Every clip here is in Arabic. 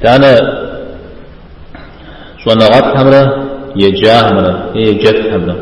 كان صنعات حمرة يجاه حمرة يجت حمرة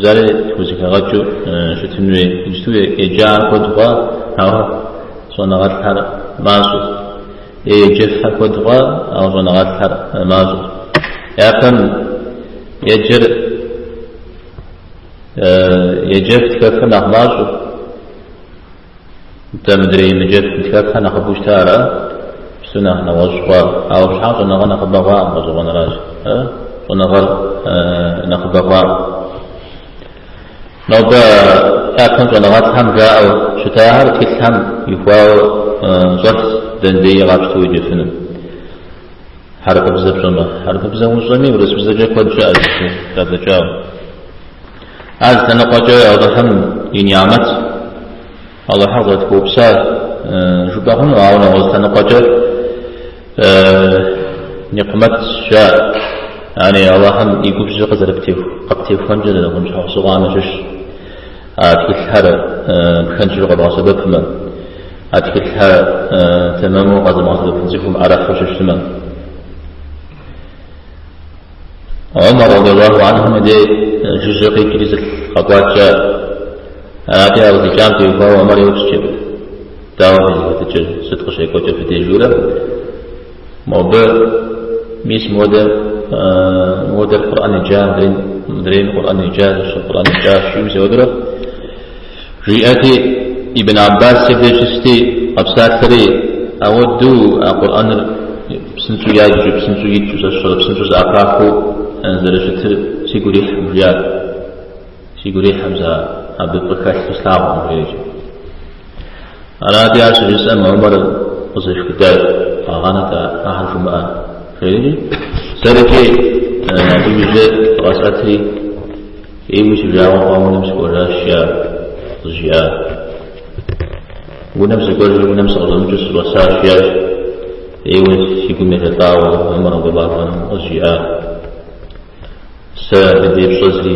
زال توزيك غجو شتنوي يجتوي يجاه كدوا أو صنعات حمرة مازو يجف كدوا أو صنعات حمرة مازو يفهم يجر يجف كفنا مازو تمدري مجد كفنا نخبوش تارا سنة نوزقا أو شحاط نغنى خبغا وزغن راج ونغر نخبغا نوبا أكن ونغات هم جاء شتاهر كتهم يفاو زرس دندي غابستوي جفنم حركة بزب زمه حركة بزب زمي ورس بزجا قد جاء قد جاء هذا تنقى جاء أضحم ينعمت الله حضرت كوبسا شبهن وعونا وزتنقى جاء نقمت شاء يعني الله هم يقول شيء قدر قبتيف خنجر لهم شخص صغام شش أتكلها بخنجر قد عصبت من أتكلها تمام قد عصبت نزيفهم على خشش من عمر رضي الله عنه مدي جزء كريز الخطوات جاء أتى أرض جامتي وهو عمر يوسف داوم يتجه صدق شيء كوجه في تجوله موضوع ميس موضوع القرآن الجاء مدرين القرآن الجاء القرآن الجاء شو مسودره رئتي ابن عباس سبب شستي أبصار ثري أودو القرآن بسنتو ياجو بسنتو يجو بسنتو زعفاكو أنزل شتر سيقولي حمزة سيقولي حمزة عبد البكر الإسلام وغيره أنا أدي عشر جزء عمر وصيف كتاب أغانة أحرف ماء خيري سألكي بوجود رأساتي إيوش جاوة ونمس وراشيا ضجياء ونمس قرر ونمس غزمجس وساشيا إيوش يقول مهتاوة عمر رضي الله عنه ضجياء سأبدي بصزري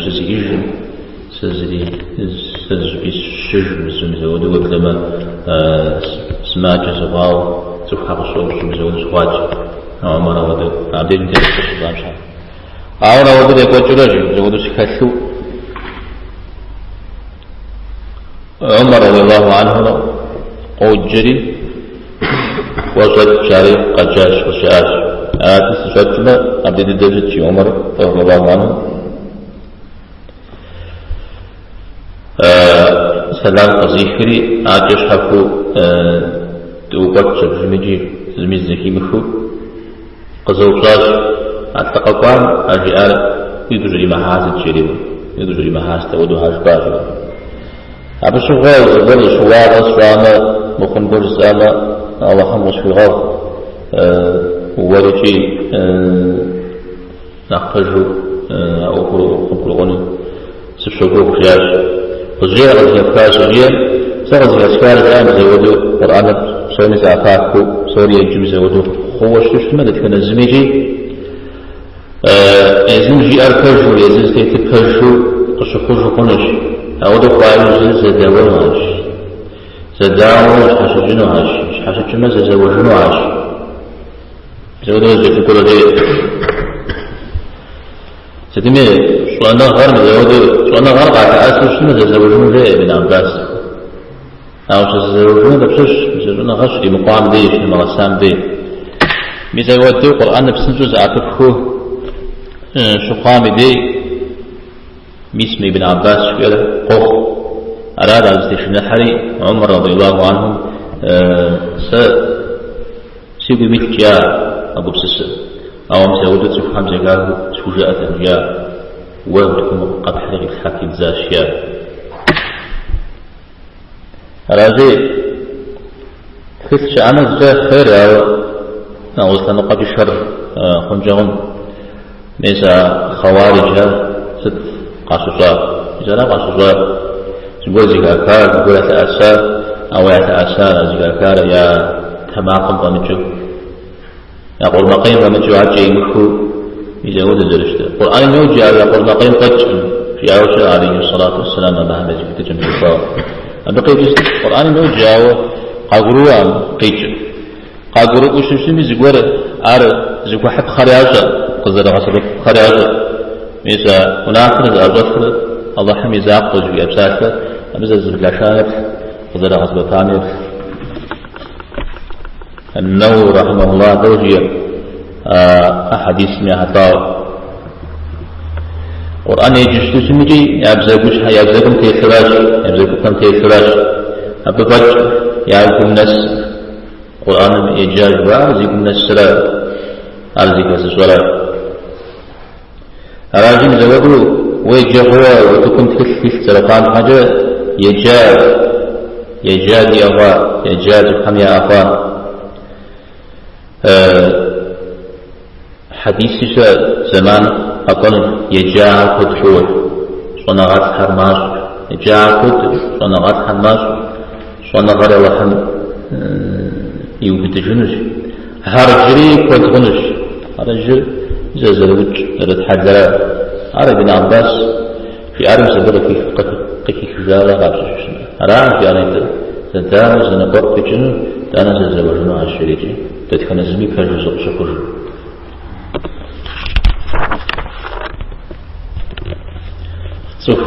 شزيجن سزري سزبي الشجر زمزود وقدما سماج زغاو زخاق الصور زمزود زخواج عمر ودو عبدين تلك الشباب شعر عمر ودو يقول جراجي زود سكاثو عمر رضي الله عنه قوجري وصد شاري قجاش وشاش آتي سجدنا عبدين الدجج عمر رضي الله عنه سلام قصيحري عاجش حفو توقت شبجمجي زميز زكي مخو قزوصاش التقوام الرئال يدري محاسد شريب يدري محاسد ودوهاش باجر أبو شغال زبال شوار أسرانا مخن برزانا الله حمص في غار ورجي نحتاجه أو خبرغني سبشوكو خياش وزير الزكاة زير سر الزكاة الآن زودو قرآن سوني زعفاكو سوري يجب زودو هو شتما لكن الزميجي يزمجي أركجو يزمجي تكجو قشخوجو قنش أودو قائل زداوش زداوش حشجنو عاش حشجنو زداوجنو عاش زودو زكي كل ذي سدمي شوانا غير مزودو شوانا غير قاعد أسوس شنو زوجون ذي ابن عباس أو زوجون بسوس زوجون غشري مقام ذي شنو مغسام ذي مزودو قرآن بسنجو زعتفخو شقام ذي ميسم ابن عباس شوية قخ أراد على استشهاد حري عمر رضي الله عنه سيبي ملكيا أبو بسس أو مسودة سبحان زكاه سجاءة جاء وابتكم قد حرق الحاكم زاشيا راجي خذ أنا زجاء خير أو أصلا قد شر خنجهم ميسا خوارجها ست قاصصا إذا لا قاصصا تقول زكاكار تقول أتأسى أو يتأسى زكاكار يا تماقم ضمجه يقول مقيم ومجو عجي مكو يزود الزرشته القرآن يوجي يقول مقيم قج في عوشة عليه الصلاة والسلام أبها مجيك تجمع الصلاة بقي القرآن يوجي قاقروا قيج قاقورك وشمشمي زقور زقو حب خرياجة قزر غصب خرياجة ميسا وناخر الأرضفر الله حمي زاق وجبي أبساته أبزا زبلا شانف قزر غصب ثانيف النووي رحمه الله دوجي أحاديث مئة قرآن يجشتو سمجي يابزاكم تيسراش يابزاكم تيسراش أببج يابكم نس قرآن يجاج وارزيكم نسرا أرزيك وسسورا أراجم زودو ويجهوا وتكون تكثف سرقان حاجة يجاد يا أخوة يجاد سبحان يا أخوة حديث زمان أقول يجاه كتحور صنعات حرماش يجاه كت صنعات حرماش صنعات وحن يوبتجنش هرجري كتغنش هرجر زلوج رتحجر على ابن عباس في عالم سبب في قكي خجالة غابش أران في أنا تداوز نقط بجن تانا زلوجنا عشريجي تتكن زمي كرجو شكر شوف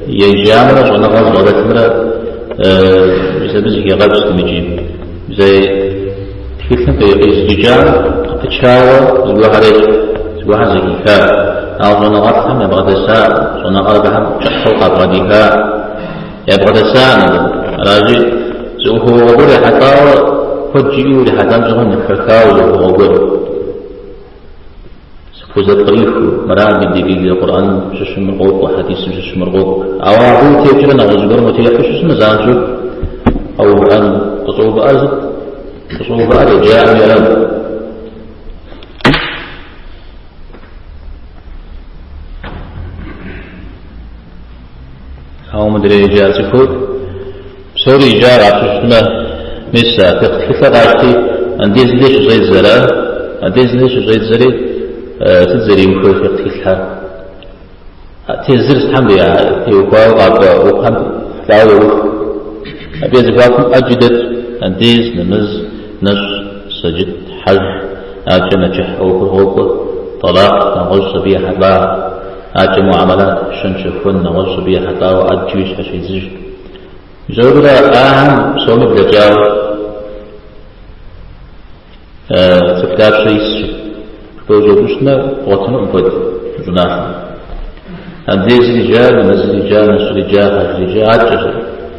يجامرة شو نغاز غادة مرة بسبب يغابس تمجيب زي تكلم بيقيس ججام تشاوى الوحرج الوحر زي كيفا أو شو نغاز هم يبغى تساء شو نغاز بهم شحوق أبغى يبغى تساء راجل هو وقول حتى فجيو لحتى زغن الفكاو وقول سفوز الطريق مرام بالدقيق القرآن شش مرغوب وحديث شش مرغوب أو أبو تيجرنا غزبر متيحش شش مزانجو أو أن تصوب أرض جاء ميرام أو مدري جاء سفود سوري جاء عشنا مسا تختلف عشتي أنديز ليش زيد زرا أنديز ليش زيد زري تزري وكل في اختلافها تزرس حمد يا تيوقع وقام لاو أبيز فاكم أجدت أنديز نمز نش سجد حج أجن نجح أو كروب طلاق نغش بيه حلا أجن معاملات شنشفون نغش بيه حلا وأجيش هشي زج زوجة أهم سومي بلجاو سكتاب شيء بوجودنا وطنو أبد جناح أنديز رجال نزل رجال نشر رجال حج رجال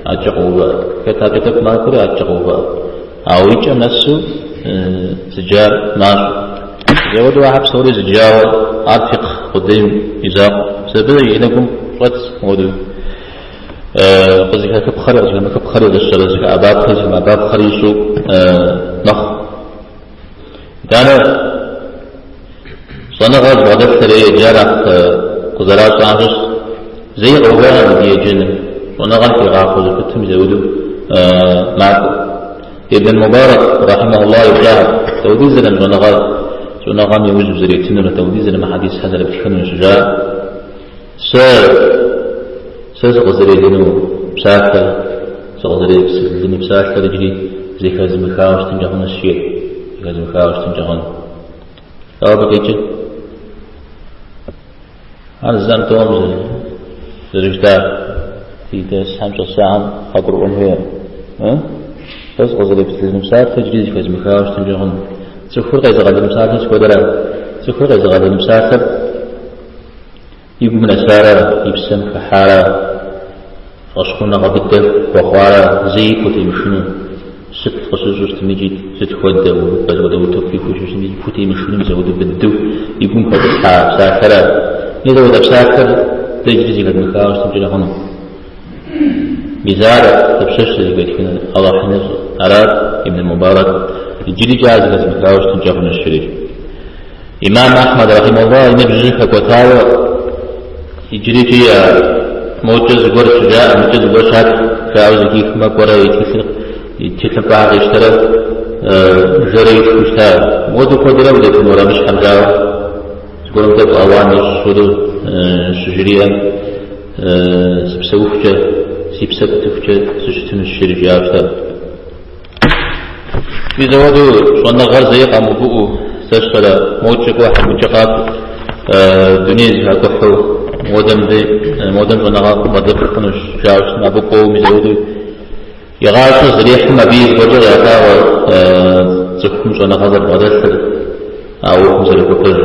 أجقوبا كتاب ما كره أجقوبا أويج نسو سجال ناس زود واحد سوري سجال أرفق قديم إزاق سبب إنكم رد مودو قصدي كيف خرج لما كيف خرج الشرج أباب خرج ما أباب خريشو نخ دانا صنع غاز بعدك تري جارك قزرات عاجز زي غوان ديجن صنع غاز في غاخذ كتم زودو معكم ابن المبارك رحمه الله يقول توديز لنا صنع غام يوجب زريتنا توديز لما حديث هذا بتكون شجاع سأغزري دينو بساكة سأغزري دينو بساكة رجلي زي كازم خاوش تنجحون الشيء كازم خاوش تنجحون أو بكيتش أنا زان توم زرجتا في تاس حمشة ساعة خبر أمهير سأغزري دينو بساكة رجلي زي كازم خاوش تنجحون سأخور غيز غالي مساكة سكودرا سأخور غيز غالي مساكة يقوم من أسارة يبسم فحارة أشكونا غبيتة وخوارة زي كتي مشنو ست خصوص تمجيد ست خودة وبز ودو توفيق وشوش تمجيد كتي مشنو زودو بدو يقوم فتحا ساكرة يزود بساكر تجريزي قد مخاوش تمجيد هنا مزارة تبشش لقيت هنا الله حنز أراد ابن المبارك الجري جاز قد مخاوش تمجيد هنا الشريف إمام أحمد رحمه الله نبجي خطوتاوه يجري في موجز غور شجاع موجز غور شات فاوز كيف ما قرا يتكلم بعض يشترى جري يشترى مودو قدره وده نورا مش حمزه يقولون ده اواني شودو شجريا سبسوفجه سيبسبتفجه سشتن الشرجافتا بيزودو شوانا غير زي قامو سشتلا موتشك واحد مجقات دنيز هكوحو مودم شوانا بدر خنوش شاوش نابقو ميزودو يغاش زريح ما بيز وجر يعطاوا تخم شوانا غزر بدر أو خمسة لكوكر